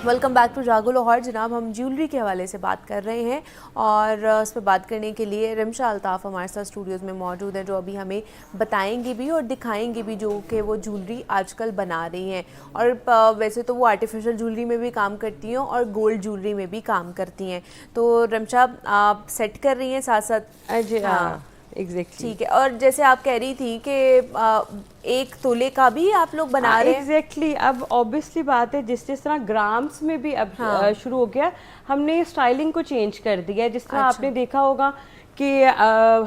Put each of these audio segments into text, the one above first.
Welcome back to जागो लाहौर। जनाब, हम ज्वेलरी के हवाले से बात कर रहे हैं और इस पर बात करने के लिए रिमशा अल्ताफ़ हमारे साथ स्टूडियोज़ में मौजूद हैं, जो अभी हमें बताएंगी भी और दिखाएंगी भी जो कि वो ज्वेलरी आजकल बना रही हैं। और वैसे तो वो आर्टिफिशियल ज्वेलरी में भी काम करती हैं और गोल्ड ज्वेलरी में भी काम करती हैं। तो रिमशा, आप सेट कर रही हैं साथ साथ? हाँ एग्जैक्टली ठीक है। और जैसे आप कह रही थी कि 1 तोले का भी आप लोग बना रहे हैं? एग्जैक्टली अब ऑब्वियसली बात है, जिस तरह ग्राम्स में भी अब शुरू हो गया, हमने स्टाइलिंग को चेंज कर दिया है। जिस तरह आपने देखा होगा कि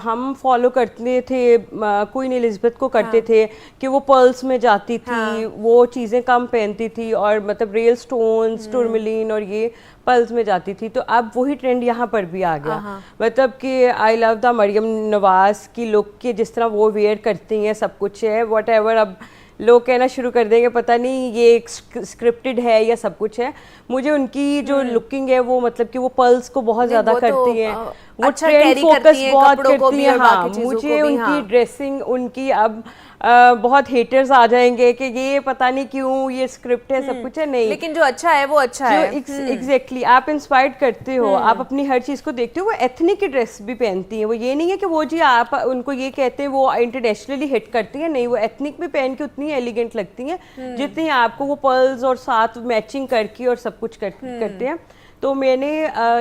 हम फॉलो करते थे, क्वीन एलिज़ाबेथ को करते थे कि वो पर्ल्स में जाती थी, वो चीज़ें कम पहनती थी और मतलब रियल स्टोन्स, टूरमलिन और ये पर्ल्स में जाती थी। तो अब वही ट्रेंड यहाँ पर भी आ गया। मतलब कि I love the Maryam Nawaz की लुक के जिस तरह वो वेयर करती हैं, सब कुछ है वट एवर। अब लोग कहना शुरू कर देंगे पता नहीं ये स्क्रिप्टेड है या सब कुछ है। मुझे उनकी जो लुकिंग है वो मतलब कि वो पल्स को बहुत ज़्यादा करती हैं, वो अच्छा ट्रेंड फोकस बहुत करती हैं। हाँ, मुझे उनकी हाँ। ड्रेसिंग उनकी अब बहुत हेटर्स आ जाएंगे कि ये पता नहीं क्यों ये स्क्रिप्ट है, सब कुछ है। नहीं, लेकिन जो अच्छा है वो अच्छा है। एग्जैक्टली आप इंस्पायर्ड करते हो, आप अपनी हर चीज़ को देखते हो। वो एथनिक की ड्रेस भी पहनती हैं, वो ये नहीं है कि वो जी आप उनको ये कहते हैं वो इंटरनेशनली हिट करती हैं, नहीं, वो एथनिक भी पहन के उतनी एलिगेंट लगती हैं जितनी आपको वो पर्ल्स और साथ मैचिंग करके और सब कुछ करते हैं। तो मैंने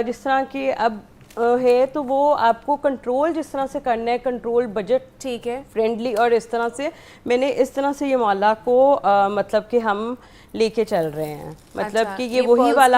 जिस तरह की अब है तो वो आपको कंट्रोल जिस तरह से करना है, कंट्रोल बजट, ठीक है, फ्रेंडली, और इस तरह से मैंने इस तरह से ये माला को मतलब कि हम लेके चल रहे हैं। मतलब कि ये वही वाला,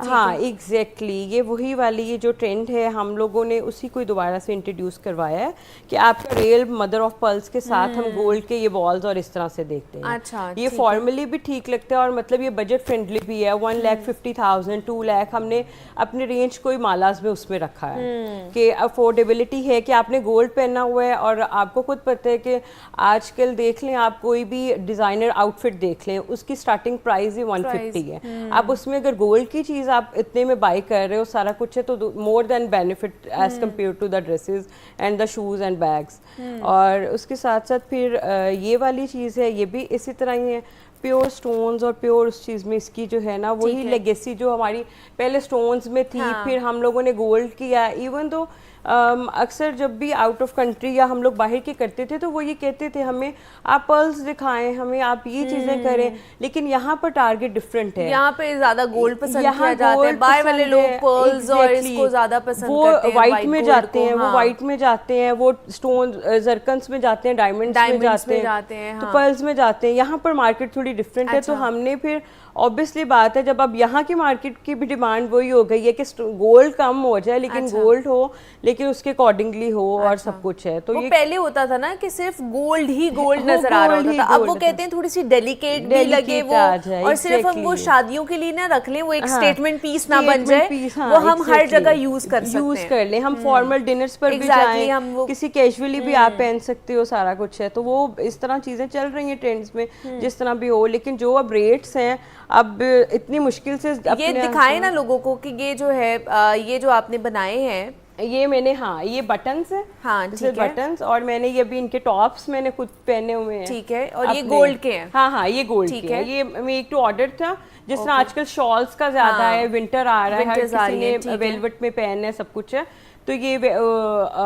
हाँ एग्जैक्टली ये वही वाली ये जो ट्रेंड है हम लोगों ने उसी को दोबारा से इंट्रोड्यूस करवाया है कि आपका रियल मदर ऑफ पर्ल्स के साथ हम गोल्ड के ये बॉल्स और इस तरह से देखते हैं। अच्छा, ये फॉर्मली भी ठीक लगता है और मतलब ये बजट फ्रेंडली भी है। 1,50,000 2 लाख हमने अपने रेंज को ही मालाज में उसमें रखा है कि अफोर्डेबिलिटी है कि आपने गोल्ड पहना हुआ है। और आपको खुद पता है कि आजकल देख लें आप कोई भी डिज़ाइनर आउटफिट देख लें, उसकी स्टार्टिंग प्राइस ही 150 है। आप उसमें अगर गोल्ड की चीज़ आप इतने में बाई कर रहे हो, सारा कुछ है, तो more than benefit as compare to the dresses and the shoes and bags. और उसके साथ साथ फिर ये वाली चीज़ है, ये भी इसी तरह ही है, प्योर स्टोन्स और प्योर उस चीज़ में इसकी जो है ना वही लेगेसी जो हमारी पहले स्टोन्स में थी, फिर हम लोगों ने गोल्ड किया। इवन तो अक्सर जब भी आउट ऑफ कंट्री या हम लोग बाहर के करते थे तो वो ये कहते थे हमें आप पर्ल्स दिखाएं, हमें आप ये चीज़ें करें, लेकिन यहाँ पर टारगेट डिफरेंट है। यहाँ पे ज़्यादा गोल्ड पसंद किया जाता है, बाहर वाले लोग पर्ल्स और इसको ज़्यादा पसंद करते हैं, वो वाइट में जाते हैं, वो वाइट में जाते हैं, वो स्टोन जरकन्स में जाते हैं, डायमंड्स में जाते हैं, तो पर्ल्स में जाते हैं। यहाँ पर मार्केट थोड़ी डिफरेंट है। तो हमने फिर ऑब्वियसली बात है, जब अब यहाँ की मार्केट की भी डिमांड वही हो गई है कि गोल्ड कम हो जाए लेकिन गोल्ड हो, लेकिन उसके अकॉर्डिंगली हो और सब कुछ है। तो ये पहले होता था ना कि सिर्फ गोल्ड ही गोल्ड नजर आ रहा था, अब वो कहते हैं थोड़ी सी डेलिकेट भी लगे वो, और सिर्फ हम वो शादियों के लिए ना रख लें, वो एक स्टेटमेंट पीस ना बन जाए, वो हम हर जगह यूज कर लें। हम फॉर्मल डिनर्स पर भी जाएं, किसी कैजुअली भी आप पहन सकते हो, सारा कुछ है। तो वो इस तरह चीजें चल रही हैं ट्रेंड्स में, जिस तरह भी हो। लेकिन जो अब रेट्स हैं, अब इतनी मुश्किल से ये दिखाए ना लोगों को कि ये जो है ये जो आपने बनाए हैं, ये मैंने, हाँ ये बटन्स है, हाँ ठीक है, बटन्स, और मैंने ये भी इनके टॉप्स मैंने खुद पहने हुए हैं, ठीक है। और ये गोल्ड के हैं? हाँ ये गोल्ड के हैं। ये मेक टू ऑर्डर था, जिस तरह आजकल शॉल्स का ज्यादा है, विंटर आ रहा है, हर किसी ने वेलवेट में पहनना है, सब कुछ है। तो ये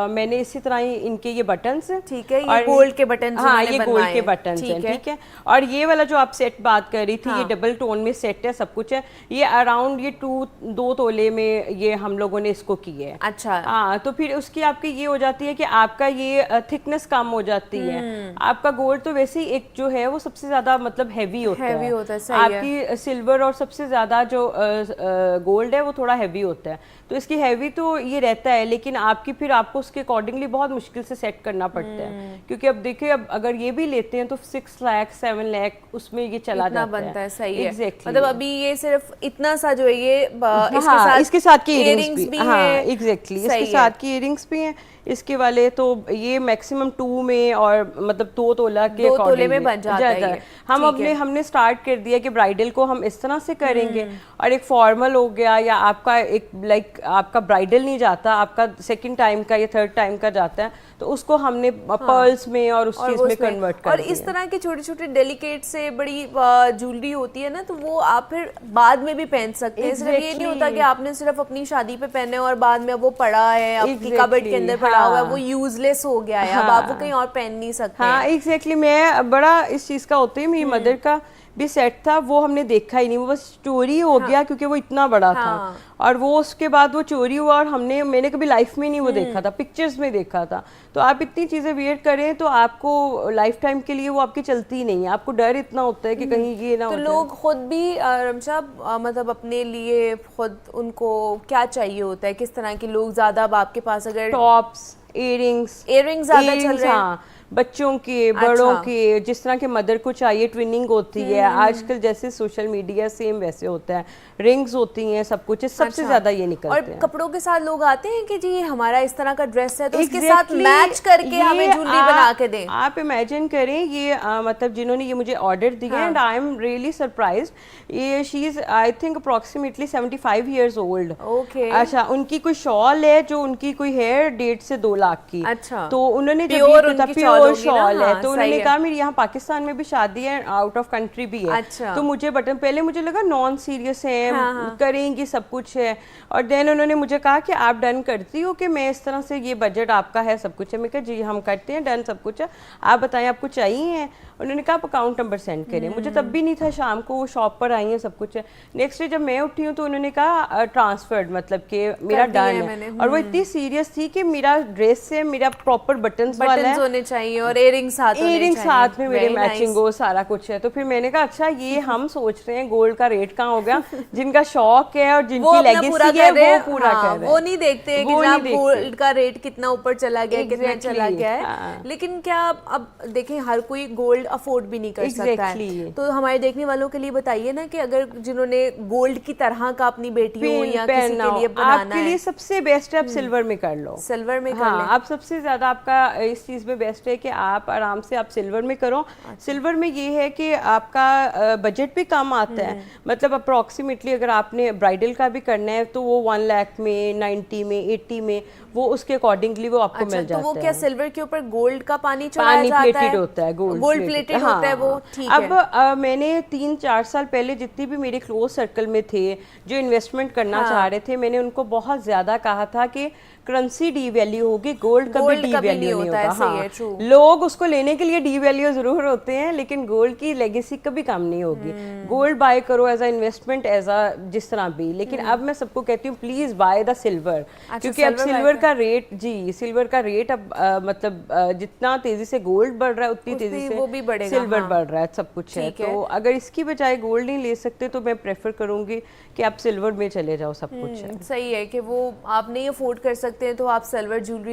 मैंने इसी तरह ही इनके ये बटन्स हैं, ठीक है, ये गोल्ड के बटन्स, हाँ ये गोल्ड के बटन्स हैं, ठीक है। और ये वाला जो आप सेट बात कर रही थी, ये डबल टोन में सेट है, सब कुछ है। ये अराउंड ये 2 तोले में ये हम लोगों ने इसको की है। अच्छा, हाँ, तो फिर उसकी आपकी ये हो जाती है कि आपका ये थिकनेस कम हो जाती है। आपका गोल्ड तो वैसे ही एक जो है वो सबसे ज्यादा मतलब हैवी होता है, आपकी सिल्वर और सबसे ज्यादा जो गोल्ड है वो थोड़ा हैवी होता है। तो इसकी हैवी तो ये रहता है, लेकिन आपकी फिर आपको उसके अकॉर्डिंगली बहुत मुश्किल से सेट करना पड़ता है। क्योंकि अब देखिए, अब अगर ये भी लेते हैं तो 6 लाख 7 लाख उसमें ये चला जाता बनता है। सही है, exactly. मतलब अभी ये सिर्फ इतना सा जो है ये इसके साथ की इयरिंग्स भी हैं, एग्जैक्टली इसके साथ की इयरिंग्स भी हैं। इसके वाले तो ये मैक्सिमम 2 में और मतलब 2 तोला के 2 तोले में बन जाता है ये। हम अपने हमने स्टार्ट कर दिया कि ब्राइडल को हम इस तरह से करेंगे, और एक फॉर्मल हो गया, या आपका एक लाइक आपका ब्राइडल नहीं जाता, आपका सेकंड टाइम का या थर्ड टाइम का जाता है, तो उसको हमने पर्ल्स में और उस चीज में कन्वर्ट कर और दिया। इस तरह के छोटे छोटे डेलिकेट से बड़ी ज्वेलरी होती है ना, तो वो आप फिर बाद में भी पहन सकते हैं। सिर्फ ये नहीं होता कि आपने सिर्फ अपनी शादी पे पहने और बाद में वो पड़ा है आपकी कबर्ड के अंदर पड़ा हुआ है, वो यूजलेस हो गया है, अब आप वो कहीं और पहन नहीं सकते। हाँ एग्जैक्टली, मैं बड़ा इस चीज का होता है, मेरी मदर का भी सेट था, वो हमने देखा ही नहीं, वो बस चोरी हो गया क्योंकि वो इतना बड़ा था, और वो उसके बाद वो चोरी हुआ, और मैंने कभी लाइफ में नहीं वो देखा था, पिक्चर्स में देखा था। तो आप इतनी चीजें वेयर करें तो आपको लाइफ टाइम के लिए वो आपकी चलती नहीं है, आपको डर इतना होता है कि कहीं ये ना हो तो लोग खुद भी रमशा मतलब अपने लिए खुद उनको क्या चाहिए होता है, किस तरह के लोग ज्यादा अब आपके पास अगर टॉप्स, इयरिंग्स ज्यादा चल रहे हैं, बच्चों के, बड़ों के, जिस तरह के मदर को चाहिए, ट्विनिंग होती है आजकल, जैसे सोशल मीडिया सेम वैसे होता है, रिंग्स होती हैं, सब कुछ है, सबसे ज्यादा ये निकलते और हैं। कपड़ों के साथ लोग आते हैं कि जी हमारा इस तरह का ड्रेस है तो इसके साथ मैच करके हमें ज्वेलरी बना के दें। आप इमेजिन करें ये मतलब जिन्होंने ये मुझे ऑर्डर दिया, and I am really surprised, ये she is I think approximately 75 years old. Okay, अच्छा, उनकी कोई शॉल है जो उनकी कोई है 1.5 से 2 लाख की। अच्छा, तो उन्होंने प्योर शॉल है, तो उन्होंने कहा मेरी यहाँ पाकिस्तान में भी शादी है, आउट ऑफ कंट्री भी है। अच्छा, तो मुझे बटन पहले मुझे लगा नॉन सीरियस है, करेंगी सब कुछ है, और देन उन्होंने मुझे कहा कि आप डन करती हो कि मैं इस तरह से, ये बजट आपका है, सब कुछ है। मैं कहा जी हम करते हैं, डन सब कुछ है, आप बताएं आपको चाहिए। उन्होंने कहा आप अकाउंट नंबर सेंड करें। मुझे तब भी नहीं था, शाम को वो शॉप पर आई है, सब कुछ है। नेक्स्ट डे जब मैं उठी हूँ तो उन्होंने कहा ट्रांसफर्ड, मतलब कि मेरा डन है। और वो इतनी सीरियस थी कि मेरा ड्रेस से मेरा प्रॉपर बटन्स वाला है, होने चाहिए और इयरिंग साथ में मेरे मैचिंग हो, सारा कुछ है। तो फिर मैंने कहा अच्छा ये हम सोच रहे हैं गोल्ड का रेट कहाँ हो गया, जिनका शौक है और जिनकी लेगेसी है वो पूरा कर रहे हैं, वो नहीं देखते कि जब गोल्ड का रेट कितना ऊपर चला गया, कितना चला गया है। लेकिन क्या अब देखें हर कोई गोल्ड अफोर्ड भी नहीं कर सकता है, तो हमारे देखने वालों के लिए बताइए ना कि अगर जिन्होंने गोल्ड की तरह का अपनी बेटियों या किसी के लिए बनाना है, आपके लिए सबसे बेस्ट है आप सिल्वर में कर लो, सिल्वर में कर हाँ, आप सबसे ज्यादा आपका इस चीज में बेस्ट है कि आप आराम से आप सिल्वर में करो। सिल्वर में ये है कि आपका बजट भी कम आता है, मतलब अप्रोक्सीमेटली अगर आपने ब्राइडल का भी करना है तो वो 1 लाख में, 90 में, 80 में, वो उसके अकॉर्डिंगली वो आपको मिल जाता है। तो वो क्या सिल्वर के ऊपर गोल्ड का पानी चढ़ाया जाता है? प्लेटेड होता है, गोल्ड प्लेटेड होता है वो, ठीक है। अब मैंने 3-4 साल पहले जितनी भी मेरे क्लोज सर्कल में थे जो इन्वेस्टमेंट करना चाह रहे थे, मैंने उनको बहुत ज्यादा कहा था कि करेंसी डी वैल्यू होगी, गोल्ड कभी डी वैल्यू नहीं होता। हाँ, लोग उसको लेने के लिए डी वैल्यू जरूर होते हैं, लेकिन गोल्ड की लेगेसी कभी कम नहीं होगी। गोल्ड बाय करो as a investment, as a जिस तरह भी, लेकिन अब मैं सबको कहती हूँ प्लीज बाय द सिल्वर, क्योंकि अब सिल्वर का रेट, जी सिल्वर का रेट अब मतलब जितना तेजी से गोल्ड बढ़ रहा है उतनी तेजी से वो भी बढ़ेगा, सिल्वर बढ़ रहा है, सब कुछ है। तो अगर इसकी बजाय गोल्ड नहीं ले सकते तो मैं प्रेफर करूंगी कि आप सिल्वर में चले जाओ, सब कुछ है। सही है कि वो आप नहीं अफोर्ड कर सकते हैं तो आप सिल्वर ज्वेलरी